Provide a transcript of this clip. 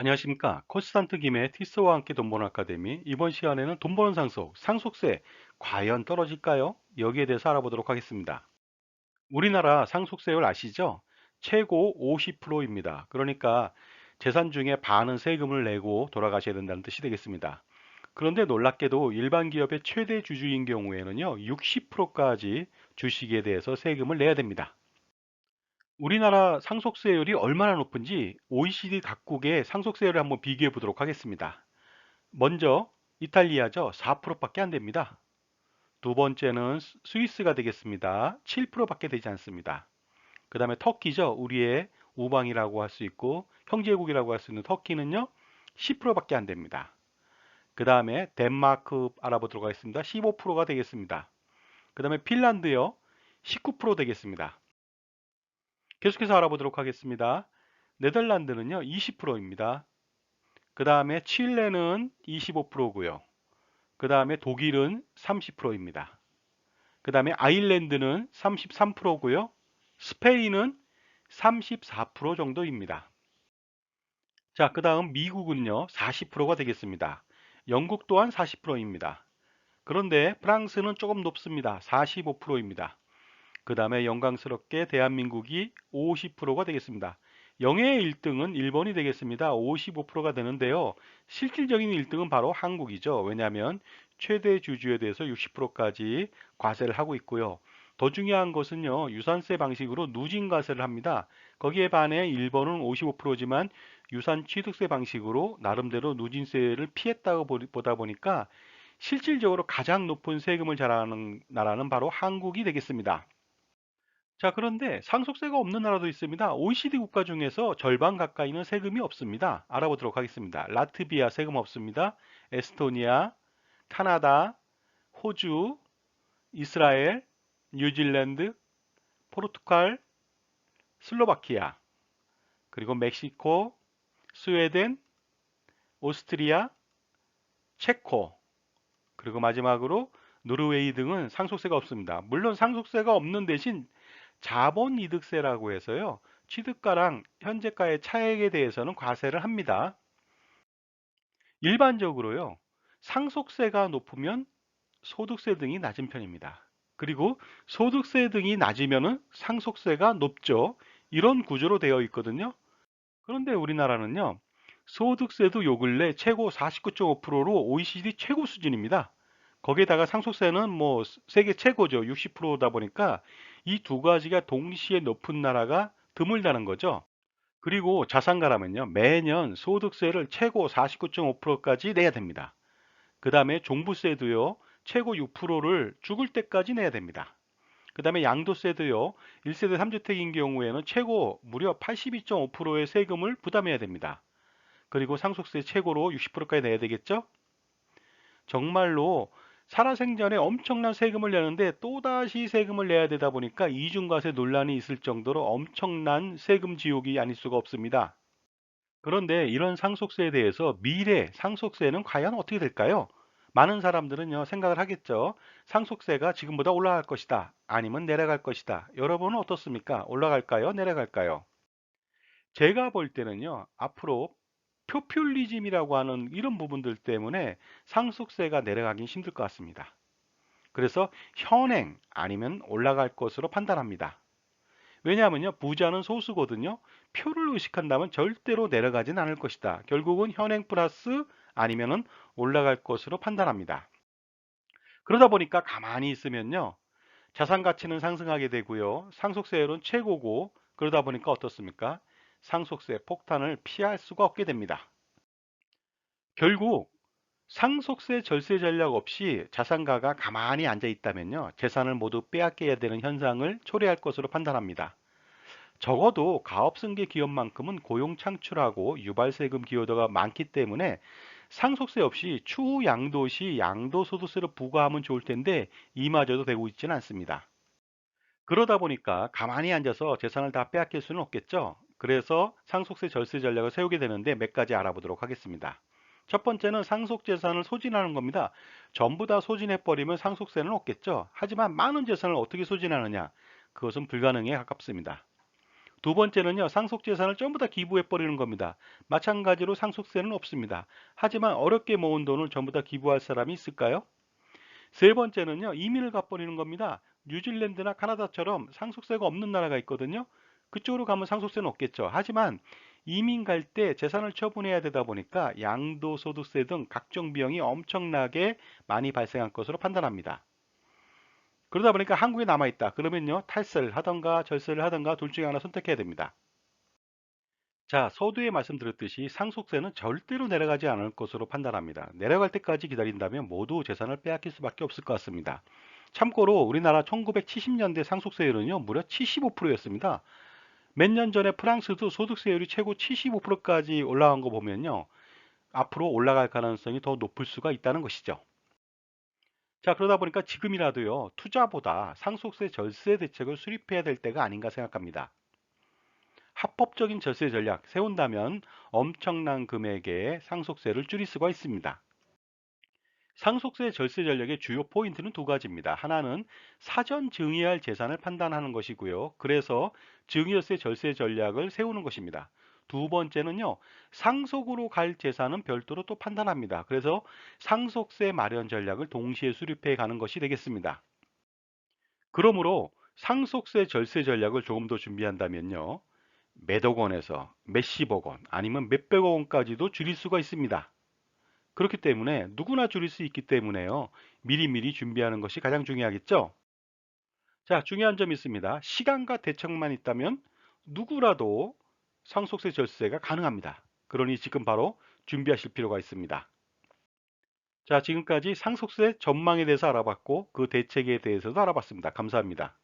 안녕하십니까. 컨스탄트 김의 티스와 함께 돈 버는 아카데미. 이번 시간에는 돈 버는 상속세 과연 떨어질까요? 여기에 대해서 알아보도록 하겠습니다. 우리나라 상속세율 아시죠? 최고 50%입니다. 그러니까 재산 중에 반은 세금을 내고 돌아가셔야 된다는 뜻이 되겠습니다. 그런데 놀랍게도 일반 기업의 최대 주주인 경우에는요, 60%까지 주식에 대해서 세금을 내야 됩니다. 우리나라 상속세율이 얼마나 높은지 OECD 각국의 상속세율을 한번 비교해 보도록 하겠습니다. 먼저 이탈리아죠. 4%밖에 안 됩니다. 두 번째는 스위스가 되겠습니다. 7%밖에 되지 않습니다. 그 다음에 터키죠. 우리의 우방이라고 할 수 있고 형제국이라고 할 수 있는 터키는요. 10%밖에 안 됩니다. 그 다음에 덴마크 알아보도록 하겠습니다. 15%가 되겠습니다. 그 다음에 핀란드요. 19% 되겠습니다. 계속해서 알아보도록 하겠습니다. 네덜란드는요. 20%입니다. 그 다음에 칠레는 25%고요. 그 다음에 독일은 30%입니다. 그 다음에 아일랜드는 33%고요. 스페인은 34% 정도입니다. 자, 그 다음 미국은요, 40%가 되겠습니다. 영국 또한 40%입니다. 그런데 프랑스는 조금 높습니다. 45%입니다. 그 다음에 영광스럽게 대한민국이 50%가 되겠습니다. 영예의 1등은 일본이 되겠습니다. 55%가 되는데요. 실질적인 1등은 바로 한국이죠. 왜냐하면 최대 주주에 대해서 60%까지 과세를 하고 있고요. 더 중요한 것은요. 유산세 방식으로 누진과세를 합니다. 거기에 반해 일본은 55%지만 유산 취득세 방식으로 나름대로 누진세를 피했다고 보다 보니까 실질적으로 가장 높은 세금을 잘하는 나라는 바로 한국이 되겠습니다. 자, 그런데 상속세가 없는 나라도 있습니다. OECD 국가 중에서 절반 가까이는 세금이 없습니다. 알아보도록 하겠습니다. 라트비아 세금 없습니다. 에스토니아, 카나다, 호주, 이스라엘, 뉴질랜드, 포르투갈, 슬로바키아, 그리고 멕시코, 스웨덴, 오스트리아, 체코, 그리고 마지막으로 노르웨이 등은 상속세가 없습니다. 물론 상속세가 없는 대신 자본이득세라고 해서요. 취득가랑 현재가의 차액에 대해서는 과세를 합니다. 일반적으로요. 상속세가 높으면 소득세 등이 낮은 편입니다. 그리고 소득세 등이 낮으면 상속세가 높죠. 이런 구조로 되어 있거든요. 그런데 우리나라는요. 소득세도 요 근래 최고 49.5%로 OECD 최고 수준입니다. 거기에다가 상속세는 뭐 세계 최고죠. 60%다 보니까 이 두 가지가 동시에 높은 나라가 드물다는 거죠. 그리고 자산가라면요. 매년 소득세를 최고 49.5%까지 내야 됩니다. 그 다음에 종부세도요. 최고 6%를 죽을 때까지 내야 됩니다. 그 다음에 양도세도요. 1세대 3주택인 경우에는 최고 무려 82.5%의 세금을 부담해야 됩니다. 그리고 상속세 최고로 60%까지 내야 되겠죠? 정말로 살아생전에 엄청난 세금을 내는데 또다시 세금을 내야 되다 보니까 이중과세 논란이 있을 정도로 엄청난 세금 지옥이 아닐 수가 없습니다. 그런데 이런 상속세에 대해서 미래 상속세는 과연 어떻게 될까요? 많은 사람들은요, 생각을 하겠죠. 상속세가 지금보다 올라갈 것이다. 아니면 내려갈 것이다. 여러분은 어떻습니까? 올라갈까요? 내려갈까요? 제가 볼 때는요, 앞으로 포퓰리즘이라고 하는 이런 부분들 때문에 상속세가 내려가긴 힘들 것 같습니다. 그래서 현행 아니면 올라갈 것으로 판단합니다. 왜냐하면요, 부자는 소수거든요. 표를 의식한다면 절대로 내려가진 않을 것이다. 결국은 현행 플러스 아니면은 올라갈 것으로 판단합니다. 그러다 보니까 가만히 있으면요, 자산 가치는 상승하게 되고요. 상속세율은 최고고 그러다 보니까 어떻습니까? 상속세 폭탄을 피할 수가 없게 됩니다. 결국 상속세 절세 전략 없이 자산가가 가만히 앉아 있다면요. 재산을 모두 빼앗겨야 되는 현상을 초래할 것으로 판단합니다. 적어도 가업승계 기업만큼은 고용 창출하고 유발세금 기여도가 많기 때문에 상속세 없이 추후 양도 시 양도소득세를 부과하면 좋을 텐데 이마저도 되고 있지는 않습니다. 그러다 보니까 가만히 앉아서 재산을 다 빼앗길 수는 없겠죠. 그래서 상속세 절세 전략을 세우게 되는데 몇 가지 알아보도록 하겠습니다. 첫 번째는 상속 재산을 소진하는 겁니다. 전부 다 소진해버리면 상속세는 없겠죠. 하지만 많은 재산을 어떻게 소진하느냐? 그것은 불가능에 가깝습니다. 두 번째는요, 상속재산을 전부 다 기부해버리는 겁니다. 마찬가지로 상속세는 없습니다. 하지만 어렵게 모은 돈을 전부 다 기부할 사람이 있을까요? 세 번째는요, 이민을 가버리는 겁니다. 뉴질랜드나 카나다처럼 상속세가 없는 나라가 있거든요. 그쪽으로 가면 상속세는 없겠죠. 하지만 이민 갈 때 재산을 처분해야 되다 보니까 양도소득세 등 각종 비용이 엄청나게 많이 발생할 것으로 판단합니다. 그러다 보니까 한국에 남아있다. 그러면요, 탈세를 하던가 절세를 하던가 둘 중에 하나 선택해야 됩니다. 자, 서두에 말씀드렸듯이 상속세는 절대로 내려가지 않을 것으로 판단합니다. 내려갈 때까지 기다린다면 모두 재산을 빼앗길 수밖에 없을 것 같습니다. 참고로 우리나라 1970년대 상속세율은요, 무려 75%였습니다. 몇 년 전에 프랑스도 소득세율이 최고 75%까지 올라간 거 보면요, 앞으로 올라갈 가능성이 더 높을 수가 있다는 것이죠. 자, 그러다 보니까 지금이라도요, 투자보다 상속세 절세 대책을 수립해야 될 때가 아닌가 생각합니다. 합법적인 절세 전략 세운다면 엄청난 금액의 상속세를 줄일 수가 있습니다. 상속세 절세 전략의 주요 포인트는 두 가지입니다. 하나는 사전 증여할 재산을 판단하는 것이고요. 그래서 증여세 절세 전략을 세우는 것입니다. 두 번째는요, 상속으로 갈 재산은 별도로 또 판단합니다. 그래서 상속세 마련 전략을 동시에 수립해 가는 것이 되겠습니다. 그러므로 상속세 절세 전략을 조금 더 준비한다면요, 몇억 원에서 몇십억 원 아니면 몇백억 원까지도 줄일 수가 있습니다. 그렇기 때문에 누구나 줄일 수 있기 때문에요. 미리미리 준비하는 것이 가장 중요하겠죠. 자, 중요한 점이 있습니다. 시간과 대책만 있다면 누구라도 상속세 절세가 가능합니다. 그러니 지금 바로 준비하실 필요가 있습니다. 자, 지금까지 상속세 전망에 대해서 알아봤고 그 대책에 대해서도 알아봤습니다. 감사합니다.